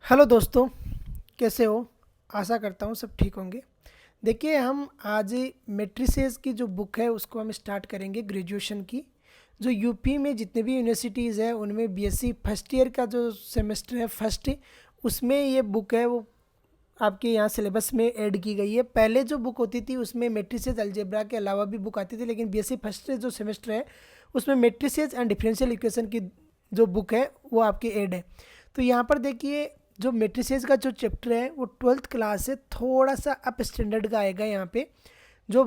Hello दोस्तों, कैसे हो? आशा करता हूँ सब ठीक होंगे। देखिए, हम आज मैट्रिसेस की जो बुक है उसको हम स्टार्ट करेंगे ग्रेजुएशन की। जो यूपी में जितने भी यूनिवर्सिटीज़ है उनमें बीएससी फर्स्ट ईयर का जो सेमेस्टर है फर्स्ट, उसमें ये बुक है वो आपके यहाँ सिलेबस में ऐड की गई है। पहले जो बुक होती थी उसमें मैट्रिसेस अलजेब्रा के अलावा भी बुक आती थी, लेकिन बीएससी फर्स्ट जो सेमेस्टर है उसमें मैट्रिसेस एंड डिफरेंशियल इक्वेशन की जो बुक है वो आपकी ऐड है। तो यहाँ पर देखिए, जो मैट्रिसेस का जो चैप्टर है वो ट्वेल्थ क्लास से थोड़ा सा अप स्टैंडर्ड का आएगा। यहाँ पे जो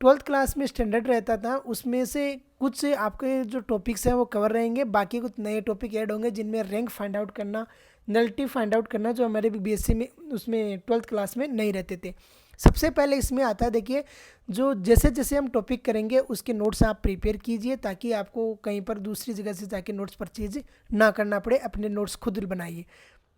ट्वेल्थ क्लास में स्टैंडर्ड रहता था उसमें से कुछ आपके जो टॉपिक्स हैं वो कवर रहेंगे, बाकी कुछ नए टॉपिक ऐड होंगे जिनमें रैंक फाइंड आउट करना, नल्टी फाइंड आउट करना, जो हमारे बीएससी में उसमें ट्वेल्थ क्लास में नहीं रहते थे। सबसे पहले इसमें आता है, देखिए, जो जैसे जैसे हम टॉपिक करेंगे उसके नोट्स आप प्रिपेयर कीजिए ताकि आपको कहीं पर दूसरी जगह से जाके नोट्स परचेज ना करना पड़े, अपने नोट्स खुद बनाइए।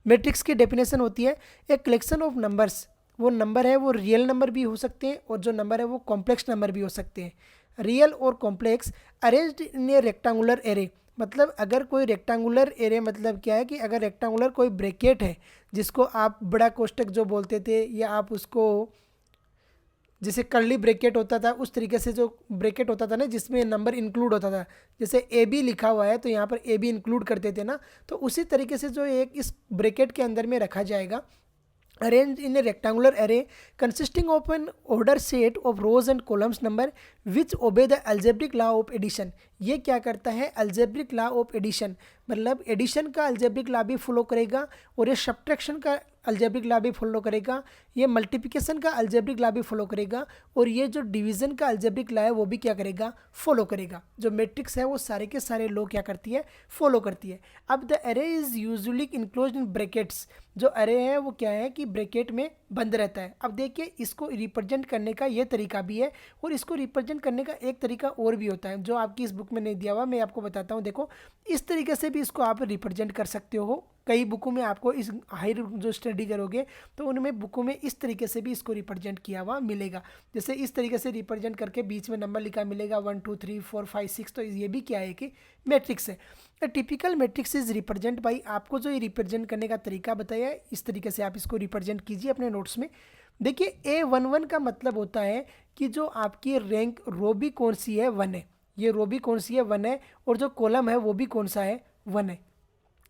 मैट्रिक्स की डेफिनेशन होती है एक कलेक्शन ऑफ नंबर्स। वो नंबर है वो रियल नंबर भी हो सकते हैं और जो नंबर है वो कॉम्प्लेक्स नंबर भी हो सकते हैं। रियल और complex arranged in a rectangular array. मतलब अगर कोई रेक्टेंगुलर एरे, मतलब क्या है कि अगर रेक्टेंगुलर कोई ब्रैकेट है जिसको आप बड़ा कोष्टक जो बोलते थे, या आप उसको जैसे कर्ली ब्रैकेट होता था उस तरीके से जो ब्रैकेट होता था ना जिसमें नंबर इंक्लूड होता था, जैसे ए बी लिखा हुआ है तो यहाँ पर ए बी इंक्लूड करते थे ना, तो उसी तरीके से जो एक इस ब्रैकेट के अंदर में रखा जाएगा। Arrange in a rectangular array consisting of an order set of rows and columns number which obey the algebraic law of addition. ये क्या करता है? अल्जेब्रिक लॉ ऑफ एडिशन, मतलब एडिशन का अल्जेब्रिक लॉ भी फॉलो करेगा, और ये सब्ट्रैक्शन का अल्जेब्रिक लॉ भी फॉलो करेगा, ये मल्टीप्लिकेशन का अल्जेब्रिक लॉ भी फॉलो करेगा, और ये जो डिवीजन का अल्जेब्रिक लॉ है वो भी क्या करेगा? फॉलो करेगा। जो मैट्रिक्स है वो सारे के सारे लॉ क्या करती है? फॉलो करती है। अब the array is usually enclosed in brackets. जो अरे है वो क्या है कि ब्रैकेट में बंद रहता है। अब देखिए, इसको रिप्रेजेंट करने का ये तरीका भी है, और इसको रिप्रेजेंट करने का एक तरीका और भी होता है जो आपकी इस बुक में नहीं दिया हुआ, मैं आपको बताता हूँ। देखो, इस तरीके से भी इसको आप रिप्रेजेंट कर सकते हो। कई बुकों में आपको इस हायर जो स्टडी करोगे तो उनमें बुकों में इस तरीके से भी इसको रिप्रेजेंट किया हुआ मिलेगा। जैसे इस तरीके से रिप्रेजेंट करके बीच में नंबर लिखा मिलेगा 1 2 3 4 5 6, तो ये भी क्या है कि मैट्रिक्स है। Typical matrix is represent by, आपको जो ये रिप्रेजेंट करने का तरीका बताया है इस तरीके से आप इसको रिप्रेजेंट कीजिए अपने नोट्स में। देखिए, A11 का मतलब होता है कि जो आपकी रैंक रो भी कौन सी है? 1 है। ये रो भी कौन सी है? 1 है। और जो कॉलम है वो भी कौन सा है? 1 है।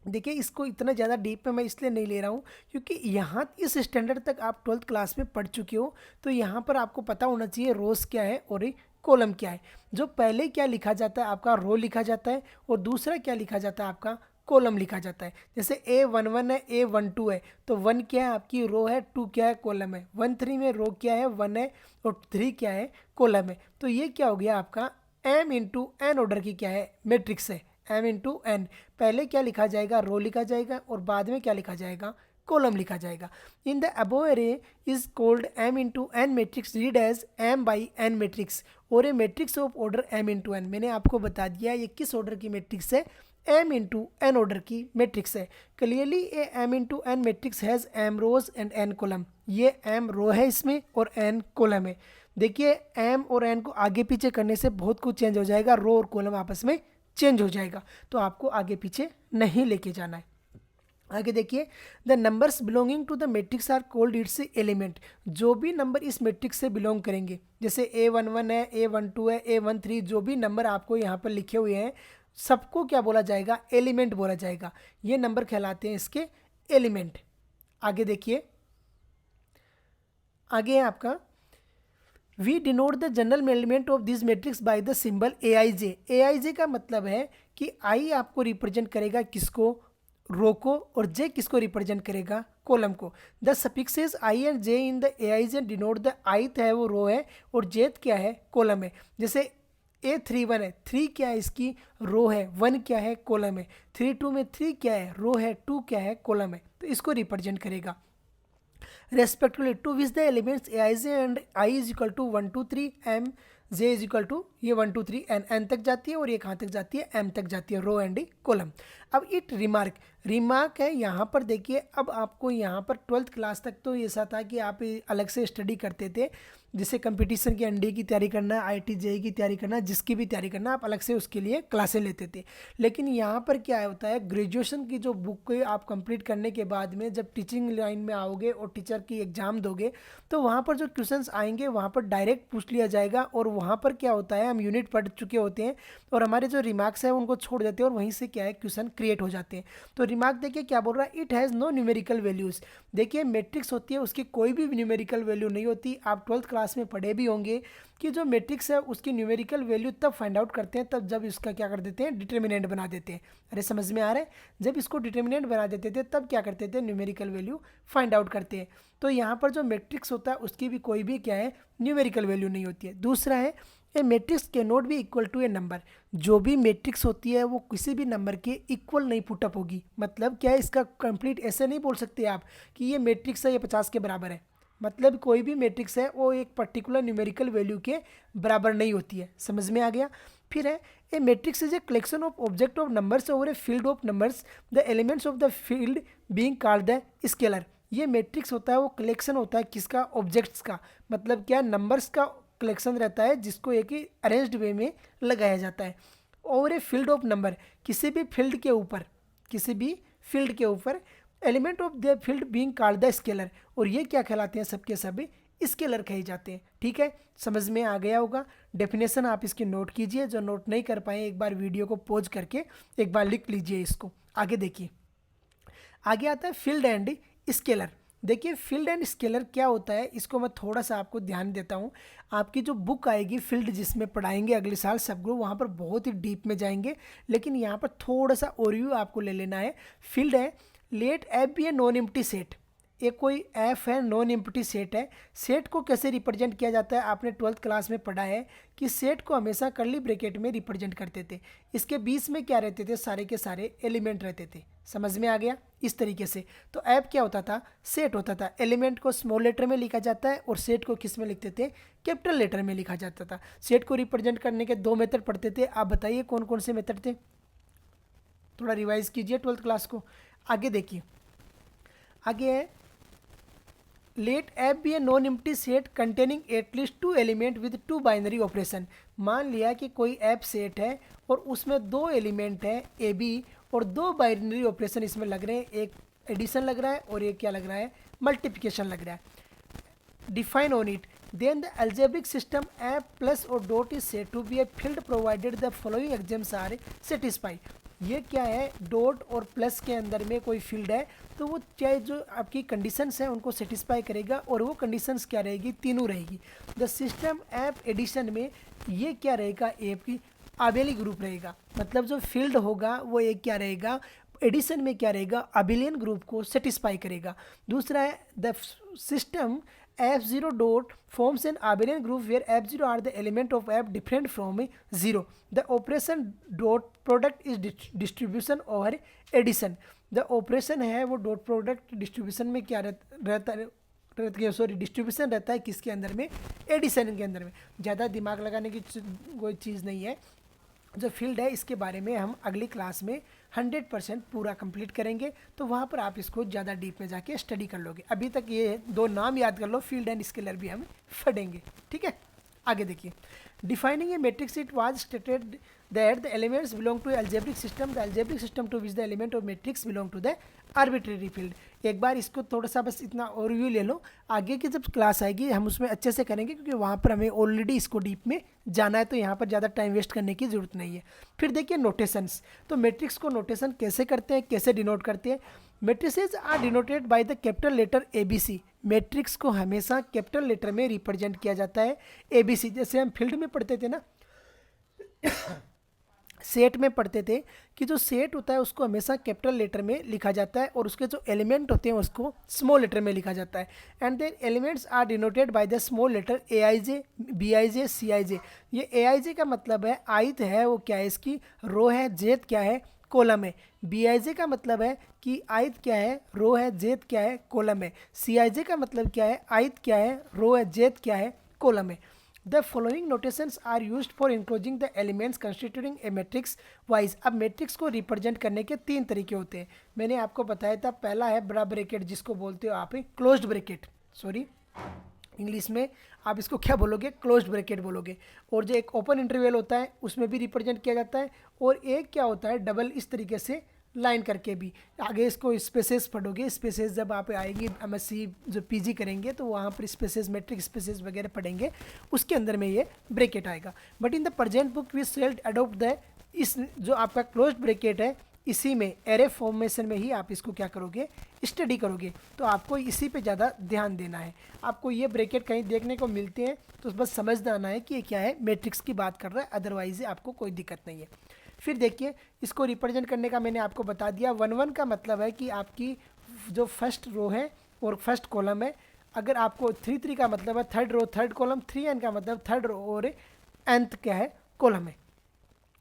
देखिए, इसको इतना ज़्यादा डीप में मैं इसलिए नहीं ले रहा हूँ क्योंकि यहाँ इस स्टैंडर्ड तक आप ट्वेल्थ क्लास में पढ़ चुके हो, तो यहाँ पर आपको पता होना चाहिए रोज़ क्या है और कॉलम क्या है। जो पहले क्या लिखा जाता है आपका? रो लिखा जाता है, और दूसरा क्या लिखा जाता है आपका? कॉलम लिखा जाता है। जैसे A11 है, A12 है, तो 1 क्या है आपकी? रो है, 2 क्या है? कॉलम है। 1 3 में रो क्या है? 1 है, और 3 क्या है? कॉलम है। तो ये क्या हो गया आपका? M इंटू एन ऑर्डर की क्या है? मैट्रिक्स है। M इंटू एन, पहले क्या लिखा जाएगा? रो लिखा जाएगा, और बाद में क्या लिखा जाएगा? कॉलम लिखा जाएगा। In the above array is called M into n matrix, read as M by n matrix, और a matrix of order M into n. मैंने आपको बता दिया ये किस ऑर्डर की मैट्रिक्स है? M इंटू एन ऑर्डर की मैट्रिक्स है। Clearly a M into n matrix has M rows and N column. ये M रो है इसमें और N कॉलम है। देखिए, M और N को आगे पीछे करने से बहुत कुछ चेंज हो जाएगा, रो और कॉलम आपस में चेंज हो जाएगा, तो आपको आगे पीछे नहीं लेके जाना है। आगे देखिए, the numbers belonging to the matrix are called its element. जो भी नंबर इस मैट्रिक्स से बिलोंग करेंगे, जैसे A11 है, A12 है, A13, जो भी नंबर आपको यहाँ पर लिखे हुए हैं सबको क्या बोला जाएगा? एलिमेंट बोला जाएगा। ये नंबर कहलाते हैं इसके एलिमेंट। आगे देखिए, आगे है आपका we denote the general element of this matrix by the symbol AIJ। AIJ का मतलब है कि आई आपको रिप्रेजेंट करेगा किसको? रो को, और जे किसको रिप्रेजेंट करेगा? कॉलम को। The suffixes I and J in the AIJ denote the ith है वो रो है, और जेथ क्या है? कॉलम है। जैसे A31 है, 3 क्या है इसकी? रो है। 1 क्या है? कॉलम है। 32 में 3 क्या है? रो है। 2 क्या है? कॉलम है। तो इसको रिप्रेजेंट करेगा respectively to which the elements Aij and I is equal to 1 2 3 M, J is equal to ये 1 2 3 N तक जाती है, और ये कहाँ तक जाती है? M तक जाती है, रो एंड कॉलम। अब इट रिमार्क, रिमार्क है यहाँ पर। देखिए, अब आपको यहाँ पर ट्वेल्थ क्लास तक तो ऐसा था कि आप अलग से स्टडी करते थे, जिसे कंपटीशन की एनडीए की तैयारी करना है, आईआईटी जेईई की तैयारी करना है, जिसकी भी तैयारी करना है, आप अलग से उसके लिए क्लासें लेते थे। लेकिन यहाँ पर क्या होता है, ग्रेजुएशन की जो बुक को आप कंप्लीट करने के बाद में जब टीचिंग लाइन में आओगे और टीचर की एग्ज़ाम दोगे, तो वहाँ पर जो क्वेश्चंस आएंगे वहाँ पर डायरेक्ट पूछ लिया जाएगा। और वहाँ पर क्या होता है, हम यूनिट पढ़ चुके होते हैं और हमारे जो रिमार्क्स हैं उनको छोड़ देते हैं और वहीं से क्या है क्वेश्चन क्रिएट हो जाते हैं। तो रिमार्क देखिए क्या बोल रहा है, it has no numerical values. देखिए मैट्रिक्स होती है उसकी कोई भी न्यूमेरिकल वैल्यू नहीं होती। आप 12th क्लास में पढ़े भी होंगे कि जो मैट्रिक्स है उसकी न्यूमेरिकल वैल्यू तब फाइंड आउट करते हैं, तब जब इसका क्या कर देते हैं, डिटर्मिनेंट बना देते हैं। अरे समझ में आ रहा है, जब इसको डिटर्मिनेंट बना देते थे तब क्या करते थे, न्यूमेरिकल वैल्यू फाइंड आउट करते हैं। तो यहाँ पर जो मैट्रिक्स होता है उसकी भी कोई भी क्या है, न्यूमेरिकल वैल्यू नहीं होती है। दूसरा है, ए मैट्रिक्स के नॉट भी इक्वल टू ए नंबर। जो भी मैट्रिक्स होती है वो किसी भी नंबर के इक्वल नहीं पुटअप होगी। मतलब क्या है, इसका कंप्लीट ऐसे नहीं बोल सकते आप कि ये मैट्रिक्स है ये 50 के बराबर है। मतलब कोई भी मैट्रिक्स है वो एक पर्टिकुलर न्यूमेरिकल वैल्यू के बराबर नहीं होती है। समझ में आ गया। फिर है, a matrix is a collection of object of numbers over a field of numbers, the elements of the field being called the scalar. ये मैट्रिक्स होता है वो कलेक्शन होता है किसका, ऑब्जेक्ट्स का। मतलब क्या, नंबर्स का कलेक्शन रहता है जिसको एक ही अरेंज्ड वे में लगाया जाता है। और ए फील्ड ऑफ नंबर, किसी भी फील्ड के ऊपर, किसी भी फील्ड के ऊपर, element of the field being called the scalar. और ये क्या कहलाते हैं, सबके सभी स्केलर कहे जाते हैं। ठीक है, समझ में आ गया होगा। डेफिनेशन आप इसकी नोट कीजिए, जो नोट नहीं कर पाए एक बार वीडियो को पॉज करके एक बार लिख लीजिए इसको। आगे देखिए, आगे आता है फील्ड एंड स्केलर। देखिए फील्ड एंड स्केलर क्या होता है, इसको मैं थोड़ा सा आपको ध्यान देता हूँ। आपकी जो बुक आएगी फील्ड जिसमें पढ़ाएंगे अगले साल सब ग्रुप, वहाँ पर बहुत ही डीप में जाएंगे। लेकिन यहाँ पर थोड़ा सा ओवरव्यू आपको ले लेना है। फील्ड है, let F be a non empty set. ये कोई एफ है, नॉन एम्प्टी सेट है। सेट को कैसे रिप्रेजेंट किया जाता है, आपने 12th क्लास में पढ़ा है कि सेट को हमेशा कर्ली ब्रैकेट में रिप्रेजेंट करते थे। इसके बीच में क्या रहते थे, सारे के सारे एलिमेंट रहते थे। समझ में आ गया, इस तरीके से। तो ऐप क्या होता था, सेट होता था। एलिमेंट को स्मॉल लेटर में लिखा जाता है और सेट को किस में लिखते थे, कैपिटल लेटर में लिखा जाता था। सेट को रिप्रेजेंट करने के 2 मेथड पढ़ते थे। आप बताइए कौन कौन से मेथड थे, थोड़ा रिवाइज कीजिए 12th क्लास को। आगे देखिए, आगे है, let F be a non empty set containing at least 2 element with 2 binary operation. मान लिया कि कोई ऐप सेट है और उसमें 2 एलिमेंट है ए बी और 2 बाइनरी ऑपरेशन इसमें लग रहे हैं। एक एडिशन लग रहा है और एक क्या लग रहा है, मल्टीप्लिकेशन लग रहा है। define on it, then the algebraic system f plus or dot is said to be a field provided the following axioms are satisfied। ये क्या है, डॉट और प्लस के अंदर में कोई फील्ड है तो वो चाहे जो आपकी कंडीशंस हैं उनको सेटिस्फाई करेगा। और वो कंडीशंस क्या रहेगी, तीनों रहेगी। द सिस्टम ऐप एडिशन में ये क्या रहेगा, ऐप की आबेली ग्रुप रहेगा। मतलब जो फील्ड होगा वो एक क्या रहेगा, एडिशन में क्या रहेगा, अबिलियन ग्रुप को सेटिस्फाई करेगा। दूसरा है, the system f0 dot forms an abelian group where f0 are the element of f different from 0। the operation dot product is distribution over addition। the operation है वो dot product distribution में क्या रहता है, sorry distribution रहता है किसके अंदर में, एडिशन के अंदर में। ज़्यादा दिमाग लगाने की कोई चीज़ नहीं है। जो फील्ड है इसके बारे में हम अगली क्लास में 100% पूरा कंप्लीट करेंगे, तो वहाँ पर आप इसको ज़्यादा डीप में जाके स्टडी कर लोगे। अभी तक ये 2 नाम याद कर लो, फील्ड एंड स्केलर भी हम पढ़ेंगे। ठीक है, आगे देखिए, defining a matrix it was stated that the elements belong to algebraic system, the algebraic system to which the element of matrix belong to the arbitrary field. एक बार इसको थोड़ा सा बस इतना ओवरव्यू ले लो, आगे की जब क्लास आएगी हम उसमें अच्छे से करेंगे क्योंकि वहाँ पर हमें ऑलरेडी इसको डीप में जाना है, तो यहाँ पर ज़्यादा टाइम वेस्ट करने की ज़रूरत नहीं है। फिर देखिए नोटेशंस, तो मैट्रिक्स को नोटेशन कैसे करते हैं, कैसे डिनोट करते हैं। Matrices are denoted by the capital letter ABC। Matrix को हमेशा कैपिटल लेटर में रिप्रेजेंट किया जाता है, ABC। जैसे हम फील्ड में पढ़ते थे ना, सेट में पढ़ते थे कि जो सेट होता है उसको हमेशा कैपिटल लेटर में लिखा जाता है और उसके जो एलिमेंट होते हैं उसको स्मॉल लेटर में लिखा जाता है। And then elements are denoted by the small letter AIJ, BIJ, CIJ। ये AIJ का मतलब है आयत है वो क्या है, इसकी रो है, जेथ क्या है, कॉलम है। BIJ का मतलब है कि आयत क्या है, रो है, जेथ क्या है, कॉलम है। CIJ का मतलब क्या है, आयत क्या है, रो है, जेथ क्या है, कॉलम है। The following notations are used for enclosing the elements constituting a matrix wise। अब मैट्रिक्स को रिप्रेजेंट करने के 3 तरीके होते हैं। मैंने आपको बताया था, पहला है बड़ा ब्रैकेट जिसको बोलते हो आप क्लोज्ड ब्रैकेट, सॉरी इंग्लिश में आप इसको क्या बोलोगे, क्लोज्ड ब्रैकेट बोलोगे। और जो एक ओपन इंटरवल होता है उसमें भी रिप्रेजेंट किया जाता है, और एक क्या होता है डबल, इस तरीके से लाइन करके भी। आगे इसको स्पेसेस पढ़ोगे, स्पेसेस जब आप आएगी एमएससी जो पीजी करेंगे तो वहाँ पर स्पेसेस, मैट्रिक स्पेसेस वगैरह पढ़ेंगे, उसके अंदर में ये ब्रैकेट आएगा। But in the present book we shall adopt the, इस जो आपका क्लोज्ड ब्रैकेट है इसी में एरे फॉर्मेशन में ही आप इसको क्या करोगे, स्टडी करोगे। तो आपको इसी पे ज़्यादा ध्यान देना है। आपको ये ब्रैकेट कहीं देखने को मिलते हैं तो बस समझ आना है कि ये क्या है, मैट्रिक्स की बात कर रहा है, अदरवाइज आपको कोई दिक्कत नहीं है। फिर देखिए इसको रिप्रेजेंट करने का मैंने आपको बता दिया। 1 1 का मतलब है कि आपकी जो फर्स्ट रो है और फर्स्ट कॉलम है। अगर आपको 3 3 का मतलब है third row third column, 3 n का मतलब थर्ड रो और nth क्या है, कॉलम है।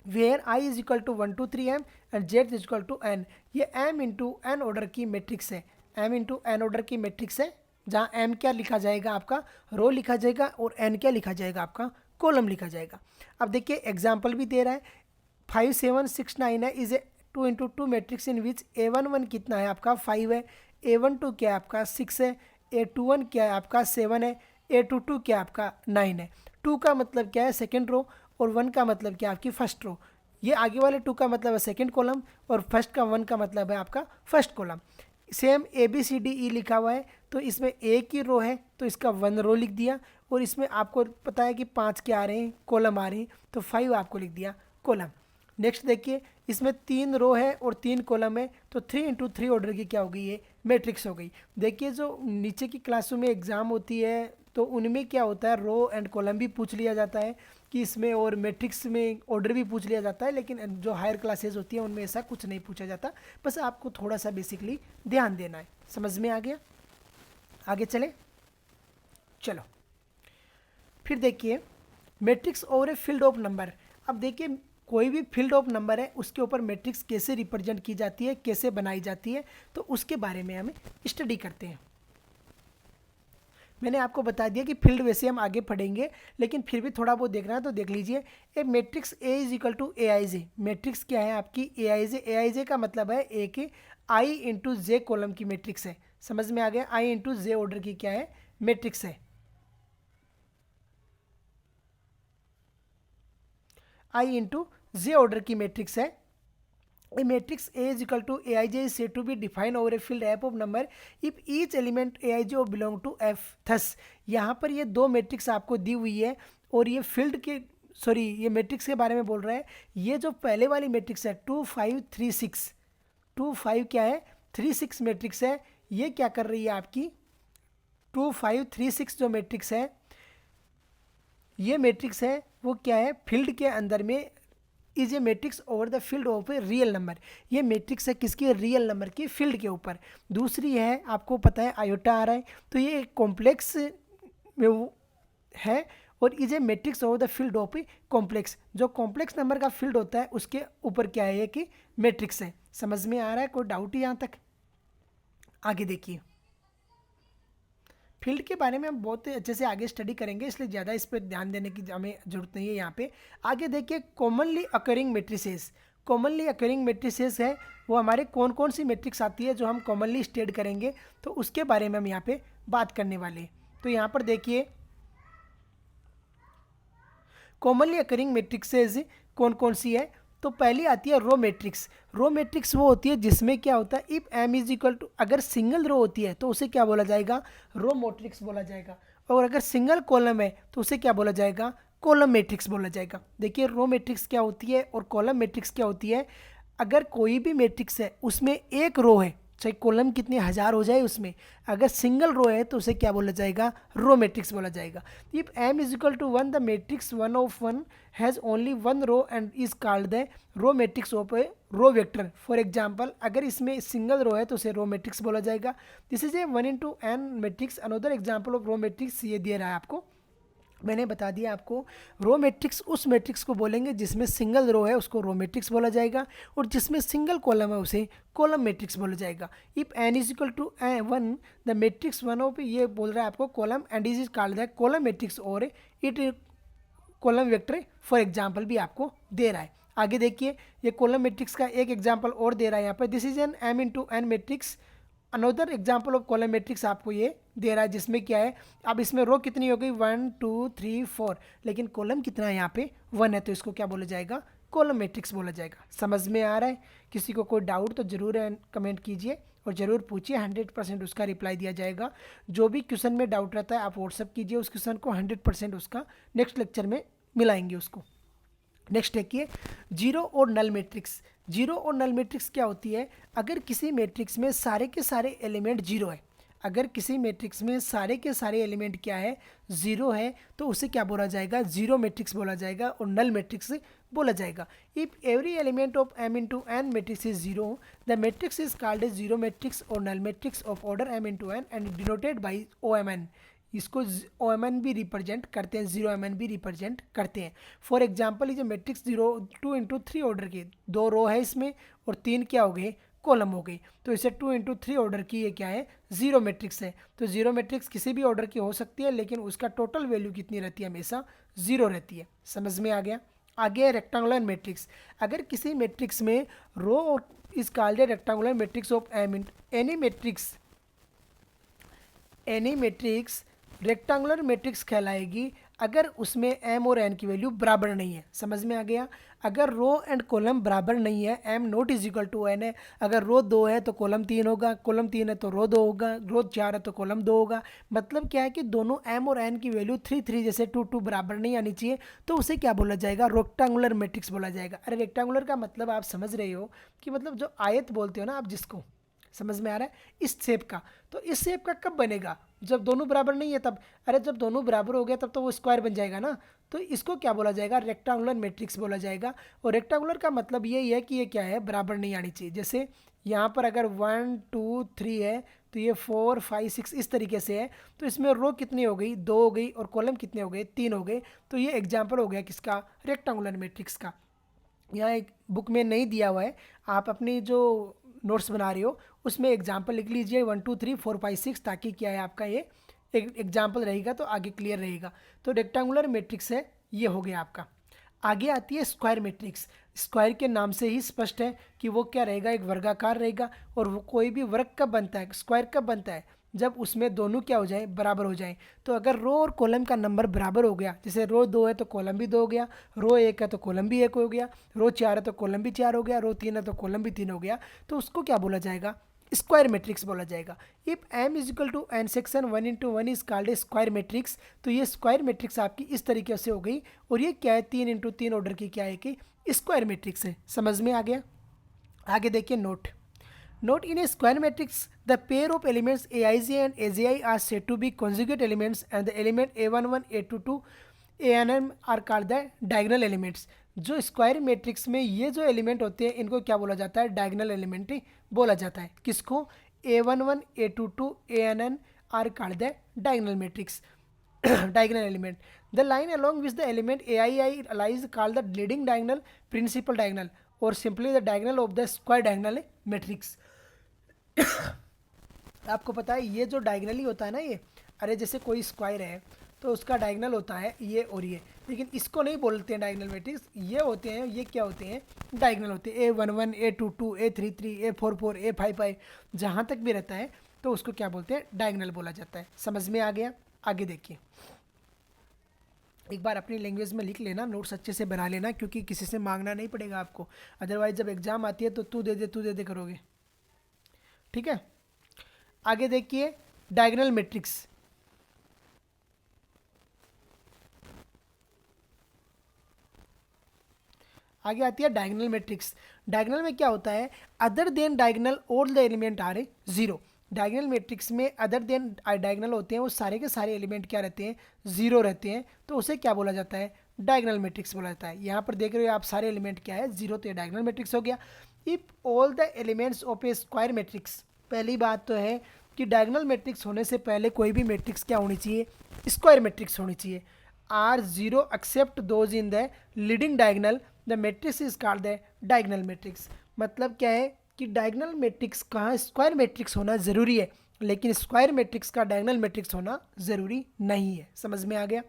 Where i is equal to 1 2 3 m and z is equal to n। ये m इंटू n ऑर्डर की मैट्रिक्स है, m इंटू n ऑर्डर की मैट्रिक्स है, जहाँ m क्या लिखा जाएगा आपका, रो लिखा जाएगा, और n क्या लिखा जाएगा आपका, कॉलम लिखा जाएगा। अब देखिए एग्जाम्पल भी दे रहा है, 5 7 6 9 है, is a 2 into 2 matrix in which a11 कितना है आपका 5 है, a12 क्या है आपका 6 है, a21 क्या है आपका 7 है, a22 क्या है आपका 9 है। 2 का मतलब क्या है, सेकेंड रो, और 1 का मतलब क्या है आपकी फर्स्ट रो। ये आगे वाले 2 का मतलब है सेकेंड कॉलम, और फर्स्ट का 1 का मतलब है आपका first column. Same A B C D E लिखा हुआ है, तो इसमें एक ही रो है तो इसका 1 रो लिख दिया, और इसमें आपको पता है कि 5 क्या आ रहे हैं, कॉलम आ रहे हैं, तो 5 आपको लिख दिया कॉलम। नेक्स्ट देखिए इसमें 3 रो है और 3 कॉलम है, तो 3 इंटू 3 ऑर्डर की क्या हो गई, ये मैट्रिक्स हो गई। देखिए जो नीचे की क्लासों में एग्ज़ाम होती है तो उनमें क्या होता है, रो एंड कॉलम भी पूछ लिया जाता है कि इसमें, और मैट्रिक्स में ऑर्डर भी पूछ लिया जाता है, लेकिन जो हायर क्लासेस होती है उनमें ऐसा कुछ नहीं पूछा जाता। बस आपको थोड़ा सा बेसिकली ध्यान देना है। समझ में आ गया? आगे चले, चलो फिर देखिए matrix over a field of number. अब देखिए कोई भी फील्ड ऑफ नंबर है उसके ऊपर मैट्रिक्स कैसे रिप्रेजेंट की जाती है, कैसे बनाई जाती है, तो उसके बारे में हम स्टडी करते हैं। मैंने आपको बता दिया कि फील्ड वैसे हम आगे पढ़ेंगे, लेकिन फिर भी थोड़ा बहुत देखना है तो देख लीजिए। A matrix A is equal to A I J. Matrix क्या है आपकी, ए आई जे। ए आई जे का मतलब है एक आई इंटू जे कॉलम की मैट्रिक्स है। समझ में आ गया, आई इंटू जे ऑर्डर की क्या है, मैट्रिक्स है। आई इंटू जे ऑर्डर की मैट्रिक्स है। A matrix A is equal to Aij is said to be defined over a field F of number if each element Aij belong to F। thus यहाँ पर ये दो मैट्रिक्स आपको दी हुई है, और ये फील्ड के, सॉरी ये मैट्रिक्स के बारे में बोल रहा है। ये जो पहले वाली मैट्रिक्स है 2 5 3 6, 2 5 क्या है 3 6 मैट्रिक्स है। ये क्या कर रही है आपकी 2 5 3 6 जो मैट्रिक्स है, ये मैट्रिक्स है वो क्या है, फील्ड के अंदर में is a matrix over the field of a real number. ये मैट्रिक्स है किसकी, रियल नंबर की फील्ड के ऊपर। दूसरी है आपको पता है आयोटा आ रहा है, तो ये एक कॉम्प्लेक्स में वो है, और is a matrix over the field of a complex. जो कॉम्प्लेक्स नंबर का फील्ड होता है उसके ऊपर क्या है कि मैट्रिक्स है। समझ में आ रहा है, कोई डाउट यहाँ तक? आगे देखिए फील्ड के बारे में हम बहुत अच्छे से आगे स्टडी करेंगे, इसलिए ज़्यादा इस पर ध्यान देने की हमें जरूरत नहीं है यहाँ पे। आगे देखिए commonly occurring matrices. Commonly occurring matrices है वो हमारे कौन कौन सी मैट्रिक्स आती है जो हम कॉमनली स्टेट करेंगे, तो उसके बारे में हम यहाँ पे बात करने वाले हैं। तो यहाँ पर देखिए कॉमनली अकरिंग मैट्रिक्सेस कौन कौन सी है, तो पहली आती है रो मैट्रिक्स। रो मैट्रिक्स वो होती है जिसमें क्या होता है, if M is equal to, अगर सिंगल रो होती है तो उसे क्या बोला जाएगा, रो मैट्रिक्स बोला जाएगा, और अगर सिंगल कॉलम है तो उसे क्या बोला जाएगा, कॉलम मैट्रिक्स बोला जाएगा। देखिए रो मैट्रिक्स क्या होती है और कॉलम मैट्रिक्स क्या होती है। अगर कोई भी मैट्रिक्स है उसमें एक रो है, चाहे कॉलम कितने हज़ार हो जाए उसमें, अगर सिंगल रो है तो उसे क्या बोला जाएगा, रो मैट्रिक्स बोला जाएगा। If M is equal to 1 the matrix 1 of 1 has only 1 row and is called the row matrix of a row vector. For example अगर इसमें सिंगल रो है तो उसे रो मैट्रिक्स बोला जाएगा। This is a 1 into n matrix. Another example of row matrix ये दे रहा है आपको, मैंने बता दिया आपको। रो मैट्रिक्स उस मैट्रिक्स को बोलेंगे जिसमें सिंगल रो है, उसको रो मैट्रिक्स बोला जाएगा, और जिसमें सिंगल कॉलम है उसे कॉलम मैट्रिक्स बोला जाएगा। If n is equal to 1 the matrix 1 of, ये बोल रहा है आपको column, and is called the column matrix और it column vector for example भी आपको दे रहा है। आगे देखिए ये कॉलम मैट्रिक्स का एक एग्जाम्पल और दे रहा है यहाँ पर। This is an M into n matrix another example of column matrix आपको ये दे रहा है, जिसमें क्या है, अब इसमें रो कितनी हो गई 1 2 3 4, लेकिन कॉलम कितना है यहाँ पे 1 है, तो इसको क्या बोला जाएगा, कॉलम मैट्रिक्स बोला जाएगा। समझ में आ रहा है? किसी को कोई डाउट तो ज़रूर कमेंट कीजिए और ज़रूर पूछिए, 100% उसका रिप्लाई दिया जाएगा। जो भी क्वेश्चन में डाउट रहता है आप व्हाट्सअप कीजिए उस क्वेश्चन को, 100% उसका नेक्स्ट लेक्चर में मिलाएंगे उसको। नेक्स्ट देखिए, जीरो और नल मैट्रिक्स। जीरो और नल मैट्रिक्स क्या होती है, अगर किसी मैट्रिक्स में सारे के सारे एलिमेंट जीरो है, अगर किसी मैट्रिक्स में सारे के सारे एलिमेंट क्या है, जीरो है, तो उसे क्या बोला जाएगा, जीरो मैट्रिक्स बोला जाएगा और नल मैट्रिक्स बोला जाएगा। If every element of m into n matrix is zero, the matrix is called as zero matrix और null matrix of order m into n and denoted by OMN। इसको OMN भी represent करते हैं, zero MN भी represent करते हैं। For example ये जो मैट्रिक्स 2 इंटू 3 ऑर्डर की 2 रो है इसमें और 3 क्या हो गए, कॉलम हो गई, तो इसे 2 इंटू 3 ऑर्डर की ये क्या है, जीरो मैट्रिक्स है। तो जीरो मैट्रिक्स किसी भी ऑर्डर की हो सकती है, लेकिन उसका टोटल वैल्यू कितनी रहती है, हमेशा जीरो रहती है। समझ में आ गया? आगे रेक्टेंगुलर मैट्रिक्स। अगर किसी मैट्रिक्स में रो और is called rectangular matrix of any matrix rectangular matrix कहलाएगी अगर उसमें m और n की वैल्यू बराबर नहीं है। समझ में आ गया? अगर रो एंड कॉलम बराबर नहीं है, m not is equal to n है, अगर रो 2 है तो कॉलम 3 होगा, कॉलम 3 है तो रो 2 होगा, रो 4 है तो कॉलम 2 होगा। मतलब क्या है कि दोनों m और n की वैल्यू 3 3 जैसे 2 2 बराबर नहीं आनी चाहिए, तो उसे क्या बोला जाएगा, रेक्टेंगुलर मैट्रिक्स बोला जाएगा। अरे रेक्टेंगुलर का मतलब आप समझ रहे हो कि मतलब जो आयत बोलते हो ना आप, जिसको समझ में आ रहा है, इस शेप का। तो इस शेप का कब बनेगा, जब दोनों बराबर नहीं है तब। अरे जब दोनों बराबर हो गया तब तो वो स्क्वायर बन जाएगा ना, तो इसको क्या बोला जाएगा, रेक्टेंगुलर मैट्रिक्स बोला जाएगा। और रेक्टेंगुलर का मतलब यही है कि ये क्या है, बराबर नहीं आनी चाहिए। जैसे यहाँ पर अगर 1 2 3 है तो ये 4 5 6 इस तरीके से है, तो इसमें रो कितनी हो गई, 2 हो गई, और कॉलम कितने हो गए, 3 हो गए। तो ये एग्जाम्पल हो गया किसका, रेक्टेंगुलर मैट्रिक्स का। यहाँ एक बुक में नहीं दिया हुआ है, आप अपनी जो नोट्स बना रहे हो उसमें एग्जाम्पल लिख लीजिए 1 2 3 4 5 6, ताकि क्या है आपका ये एक एग्जाम्पल रहेगा तो आगे क्लियर रहेगा। तो रेक्टेंगुलर मैट्रिक्स है, ये हो गया आपका। आगे आती है स्क्वायर मैट्रिक्स। स्क्वायर के नाम से ही स्पष्ट है कि वो क्या रहेगा, एक वर्गाकार रहेगा। और वो कोई भी वर्ग कब बनता है, स्क्वायर कब बनता है, जब उसमें दोनों क्या हो जाए, बराबर हो जाए। तो अगर रो और कॉलम का नंबर बराबर हो गया, जैसे रो 2 है तो कॉलम भी 2 हो गया, रो 1 है तो कॉलम भी 1 हो गया, रो 4 है तो कॉलम भी 4 हो गया, रो 3 है तो कॉलम भी 3 हो गया, तो उसको क्या बोला जाएगा, स्क्वायर मैट्रिक्स बोला जाएगा। If m is equal to n section 1 into 1 is called a square matrix. तो ये स्क्वायर मैट्रिक्स आपकी इस तरीके से हो गई, और ये क्या है, 3 इंटू 3 ऑर्डर की क्या है कि स्क्वायर मैट्रिक्स है। समझ में आ गया? आगे देखिए note in a square matrix the pair of elements aij and aj are said to be conjugate elements and the element a11 a22 anm are called the diagonal elements. जो square matrix में ये जो element होते हैं इनको क्या बोला जाता है, डायगोनल एलिमेंट बोला जाता है। किसको, a11 a22 ann are called the diagonal matrix, diagonal element. The line along which the element aii lies called the leading diagonal, principal diagonal और simply the diagonal of the square diagonal matrix. आपको पता है ये जो diagonally होता है ना ये, अरे जैसे कोई स्क्वायर है तो उसका डायगोनल होता है ये और ये, लेकिन इसको नहीं बोलते हैं डायगोनल मैट्रिक्स, ये होते हैं, ये क्या होते हैं, डायगोनल होते हैं। a11 a22 a33 a44 a55 जहाँ तक भी रहता है तो उसको क्या बोलते हैं, डायगोनल बोला जाता है। समझ में आ गया? आगे देखिए, एक बार अपनी लैंग्वेज में लिख लेना, नोट्स अच्छे से बना लेना, क्योंकि किसी से मांगना नहीं पड़ेगा आपको, अदरवाइज जब एग्जाम आती है तो तू दे दे करोगे। ठीक है, आगे देखिए डायगोनल मैट्रिक्स। आगे आती है डायगोनल मैट्रिक्स। डायगोनल में क्या होता है, other than diagonal all the element are zero. Diagonal matrix में अदर देन डायगोनल होते हैं वो सारे के सारे एलिमेंट क्या रहते हैं, जीरो रहते हैं, तो उसे क्या बोला जाता है, डायगोनल मैट्रिक्स बोला जाता है। यहाँ पर देख रहे हो आप सारे एलिमेंट क्या है, जीरो, तो ये डायगोनल मैट्रिक्स हो गया। If all the elements of a square matrix, पहली बात तो है कि डायगोनल मैट्रिक्स होने से पहले कोई भी मैट्रिक्स क्या होनी चाहिए, स्क्वायर मैट्रिक्स होनी चाहिए। Are zero except those in the leading diagonal the matrix is called the diagonal matrix. मतलब क्या है कि डायगोनल मैट्रिक्स का स्क्वायर मैट्रिक्स होना ज़रूरी है, लेकिन स्क्वायर मैट्रिक्स का डायगोनल मैट्रिक्स होना ज़रूरी नहीं है। समझ में आ गया?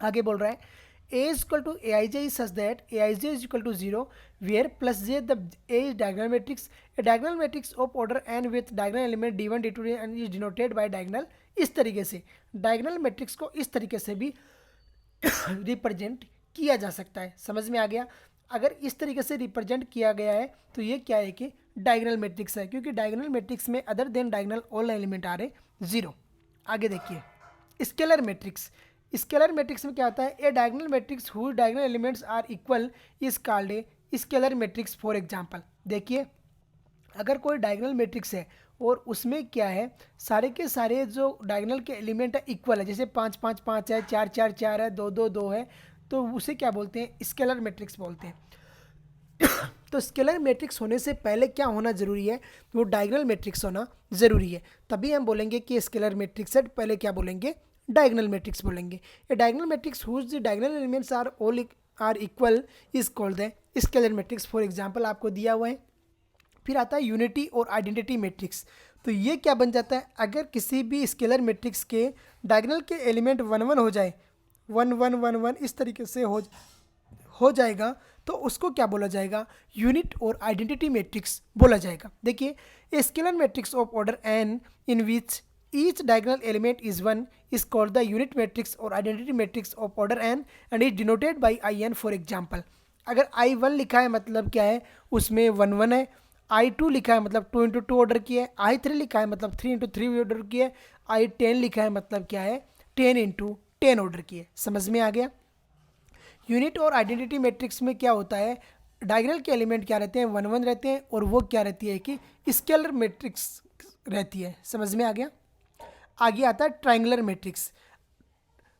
आगे बोल रहा है A is equal to Aij is such that Aij is equal to 0 where plus j the A is diagonal matrix. A diagonal matrix of order n with diagonal element d1 d2 and is denoted by diagonal. इस तरीके से diagonal matrix को इस तरीके से भी represent किया जा सकता है। समझ में आ गया? अगर इस तरीके से रिप्रेजेंट किया गया है तो ये क्या है कि डायगोनल मैट्रिक्स है, क्योंकि डायगोनल मैट्रिक्स में other than diagonal all element आ रहे 0। आगे देखिए स्केलर मैट्रिक्स। स्केलर मैट्रिक्स में क्या होता है? A diagonal matrix who diagonal elements are equal is called a scalar matrix. For example देखिए, अगर कोई डायगोनल मैट्रिक्स है और उसमें क्या है, सारे के सारे जो डायगोनल के एलिमेंट है इक्वल है, जैसे 5 5 5 है, 4 4 4 है, 2 2 2 है, तो उसे क्या बोलते हैं? स्केलर मैट्रिक्स बोलते हैं। तो स्केलर मैट्रिक्स होने से पहले क्या होना जरूरी है? वो डायगोनल मैट्रिक्स होना जरूरी है, तभी हम बोलेंगे कि स्केलर मैट्रिक्स है। पहले क्या बोलेंगे? डायगोनल मैट्रिक्स बोलेंगे। A diagonal matrix whose the diagonal elements are all are equal is called the scalar matrix. For example आपको दिया हुआ है। फिर आता है यूनिटी और आइडेंटिटी मैट्रिक्स। तो ये क्या बन जाता है? अगर किसी भी स्केलर मैट्रिक्स के डायगोनल के एलिमेंट 1 1 हो जाए, 1 1 1 1 इस तरीके से हो जाएगा, तो उसको क्या बोला जाएगा? यूनिट और आइडेंटिटी मैट्रिक्स बोला जाएगा। देखिए, a scalar matrix of order n in which each diagonal element is 1 is called the unit matrix और identity matrix of order n and is denoted by in। For example, अगर I1 लिखा है मतलब क्या है? उसमें 1 1 है। I2 लिखा है मतलब 2 इंटू 2 ऑर्डर की है। I3 लिखा है मतलब 3 इंटू 3 ऑर्डर की है। I10 लिखा है मतलब क्या है? 10 इंटू 10 ऑर्डर की है। समझ में आ गया? यूनिट और आइडेंटिटी मैट्रिक्स में क्या होता है? डायगोनल के एलिमेंट क्या रहते हैं? 1 1 रहते हैं, और वो क्या रहती है कि स्केलर मैट्रिक्स रहती है। समझ में आ गया? आगे आता है ट्रायंगुलर मैट्रिक्स।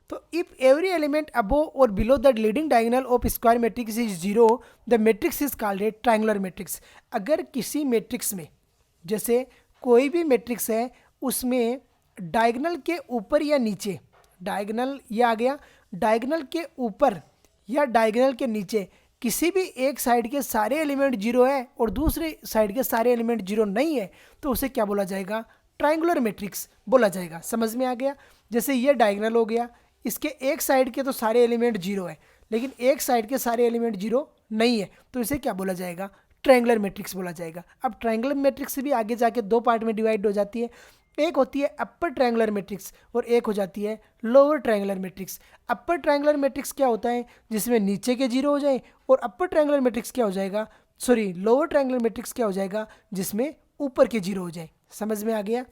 तो इफ एवरी एलिमेंट अबोव और below the leading diagonal of square matrix is 0 the matrix is called A triangular matrix. अगर किसी मैट्रिक्स में, जैसे कोई भी मैट्रिक्स है, उसमें डायगोनल के ऊपर या नीचे, डायगोनल ये आ गया, डायगोनल के ऊपर या डायगोनल के नीचे किसी भी एक साइड के सारे एलिमेंट 0 है और दूसरे साइड के सारे एलिमेंट 0 नहीं है, तो उसे क्या बोला जाएगा? ट्रायंगुलर मैट्रिक्स बोला जाएगा। समझ में आ गया? जैसे ये डायगोनल हो गया, इसके एक साइड के तो सारे एलिमेंट 0 है, लेकिन एक साइड के सारे एलिमेंट 0 नहीं है, तो इसे क्या बोला जाएगा? ट्रायंगुलर मैट्रिक्स बोला जाएगा। अब ट्रायंगुलर मैट्रिक्स से भी आगे जाके 2 पार्ट में डिवाइड हो जाती है। एक होती है अपर ट्रायंगुलर मैट्रिक्स और एक हो जाती है lower triangular matrix. Upper triangular matrix क्या होता है? जिसमें नीचे के 0 हो जाए, और अपर ट्रायंगुलर मैट्रिक्स क्या हो जाएगा? सॉरी, लोअर ट्रायंगुलर मैट्रिक्स क्या हो जाएगा? जिसमें ऊपर के 0 हो जाए। समझ में आ गया?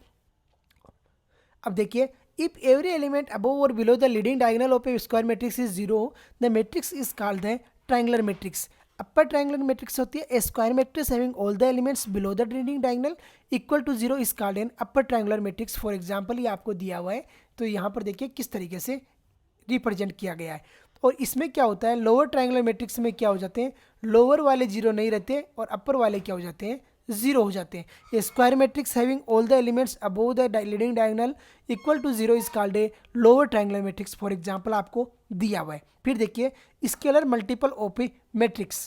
अब देखिए, इफ एवरी एलिमेंट अबोव और below the leading diagonal of a square matrix is 0 the matrix is called the triangular matrix. Upper triangular matrix होती है a square matrix having all the elements below the leading diagonal equal to 0 is called an upper triangular matrix. For example, ये आपको दिया हुआ है, तो यहाँ पर देखिए किस तरीके से रिप्रेजेंट किया गया है। और इसमें क्या होता है? लोअर ट्रायंगुलर मैट्रिक्स में क्या हो जाते हैं? लोअर वाले 0 नहीं रहते और अपर वाले क्या हो जाते हैं? 0 हो जाते हैं। A square matrix having all the elements above the leading diagonal equal to 0 is called a lower triangular matrix. For example आपको दिया हुआ है। फिर देखिए scalar multiple of a matrix.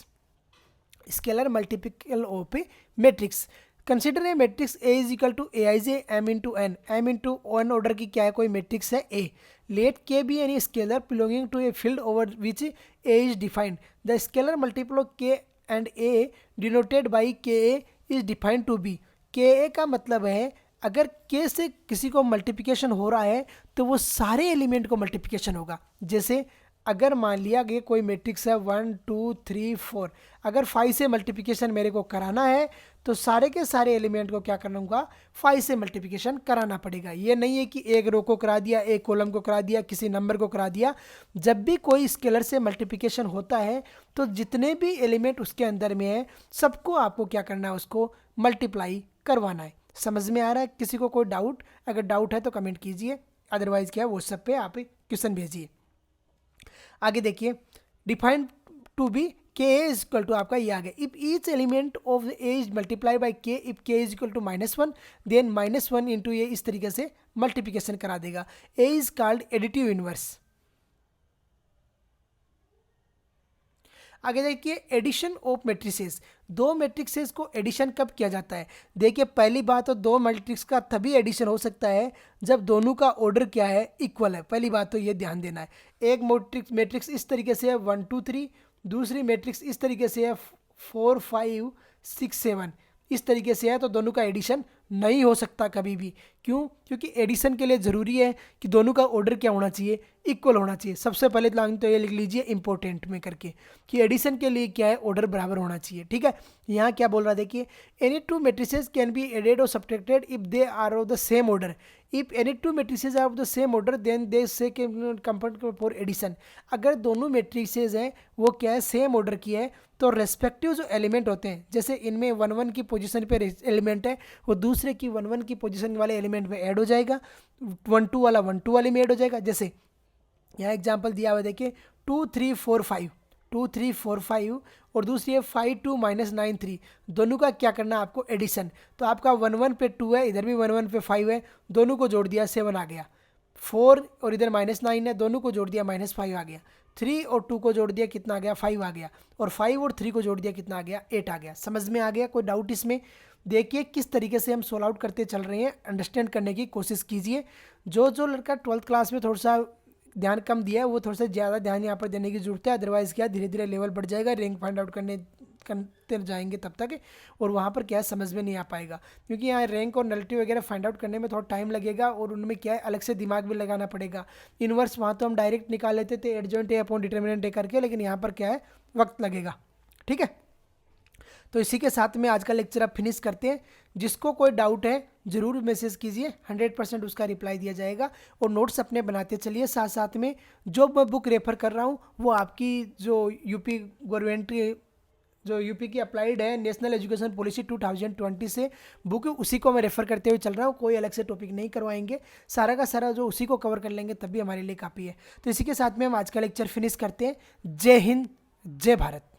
Scalar multiple of a matrix. Consider a matrix A is equal to A I J M into N. M into one order की क्या है? कोई मैट्रिक्स है A. Let K be any scalar belonging to a field over which A is defined. The scalar multiple of K and A denoted by K A is defined to be. K A का मतलब है अगर के से किसी को multiplication हो रहा है तो वो सारे एलिमेंट को मल्टीप्लिकेशन होगा। जैसे अगर मान लिया गया कोई मैट्रिक्स है 1 2 3 4, अगर 5 से मल्टीप्लिकेशन मेरे को कराना है तो सारे के सारे एलिमेंट को क्या करना होगा? 5 से मल्टीप्लिकेशन कराना पड़ेगा। ये नहीं है कि एक रो को करा दिया, एक कॉलम को करा दिया, किसी नंबर को करा दिया। जब भी कोई स्केलर से मल्टीप्लिकेशन होता है तो जितने भी एलिमेंट उसके अंदर में है सबको आपको क्या करना है? उसको मल्टीप्लाई करवाना है। समझ में आ रहा है? किसी को कोई डाउट? अगर डाउट है तो कमेंट कीजिए, अदरवाइज क्या है व्हाट्सएप पे आप क्वेश्चन भेजिए। आगे देखिए, defined to be K is equal to आपका ये आ गया। If each element of A is multiply by K, if K is equal to -1 then -1 into A, इस तरीके से मल्टीप्लिकेशन करा देगा। A is called additive inverse. आगे देखिए एडिशन ऑफ मैट्रिसेस, दो मैट्रिक्सेस को एडिशन कब किया जाता है। देखिए पहली बात तो दो मैट्रिक्स का तभी एडिशन हो सकता है जब दोनों का ऑर्डर क्या है, इक्वल है। पहली बात तो ये ध्यान देना है। एक मैट्रिक्स इस तरीके से है 1 2 3, दूसरी मैट्रिक्स इस तरीके से है 4 5 6 7, इस तरीके से है, तो दोनों का एडिशन नहीं हो सकता कभी भी। क्यों? क्योंकि एडिशन के लिए ज़रूरी है कि दोनों का ऑर्डर क्या होना चाहिए, इक्वल होना चाहिए। सबसे पहले लाइन तो ये लिख लीजिए इंपॉर्टेंट में करके कि एडिशन के लिए क्या है, ऑर्डर बराबर होना चाहिए। ठीक है, यहाँ क्या बोल रहा है देखिए, any two matrices can be added और subtracted if they are of the same order. If any two matrices are of the same order then they say compare for addition. अगर दोनों मैट्रिसेस हैं वो क्या है, सेम ऑर्डर की है, तो रेस्पेक्टिव जो एलिमेंट होते हैं, जैसे इनमें 1 1 की पोजीशन पे एलिमेंट है, वो दूसरे की 1 1 की पोजीशन वाले एलिमेंट में ऐड हो जाएगा, 1 2 वाला 1 2 वाले में ऐड हो जाएगा। जैसे यहाँ एग्जांपल दिया हुआ है देखिए 2 3 4 5, 2 3 4 5 और दूसरी है 5 2 -9 3, दोनों का क्या करना है आपको, एडिशन। तो आपका 1 1 पे 2 है, इधर भी 1 1 पे 5 है, दोनों को जोड़ दिया 7 आ गया। 4 और इधर -9 है, दोनों को जोड़ दिया -5 आ गया। 3 और 2 को जोड़ दिया कितना आ गया, 5 आ गया। और 5 और 3 को जोड़ दिया कितना आ गया, 8 आ गया। समझ में आ गया? कोई डाउट इसमें? देखिए किस तरीके से हम सोल्व आउट करते चल रहे हैं, अंडरस्टैंड करने की कोशिश कीजिए। जो लड़का 12th क्लास में थोड़ा सा ध्यान कम दिया है वो थोड़ा सा ज़्यादा ध्यान यहाँ पर देने की जरूरत है। अदरवाइज़ क्या, धीरे धीरे लेवल बढ़ जाएगा, रैंक फाइंड आउट करते जाएंगे तब तक, और वहाँ पर क्या है समझ में नहीं आ पाएगा। क्योंकि यहाँ रैंक और नलिटी वगैरह फाइंड आउट करने में थोड़ा टाइम लगेगा और उनमें क्या है अलग से दिमाग भी लगाना पड़ेगा। इनवर्स वहाँ तो हम डायरेक्ट निकाल लेते थे एडजॉइंट ए अपॉन डिटर्मिनेंट ए करके, लेकिन यहाँ पर क्या है वक्त लगेगा। ठीक है, तो इसी के साथ में आज का लेक्चर आप फिनिश करते हैं। जिसको कोई डाउट है ज़रूर मैसेज कीजिए, 100% उसका रिप्लाई दिया जाएगा। और नोट्स अपने बनाते चलिए, साथ साथ में जो मैं बुक रेफर कर रहा हूँ वो आपकी जो यूपी गवर्नमेंट जो यूपी की अप्लाइड है नेशनल एजुकेशन पॉलिसी 2020 से बुक, उसी को मैं रेफ़र करते हुए चल रहा हूँ। कोई अलग से टॉपिक नहीं करवाएंगे, सारा का सारा जो उसी को कवर कर लेंगे तब भी हमारे लिए काफ़ी है। तो इसी के साथ में हम आज का लेक्चर फिनिश करते हैं। जय हिंद, जय भारत।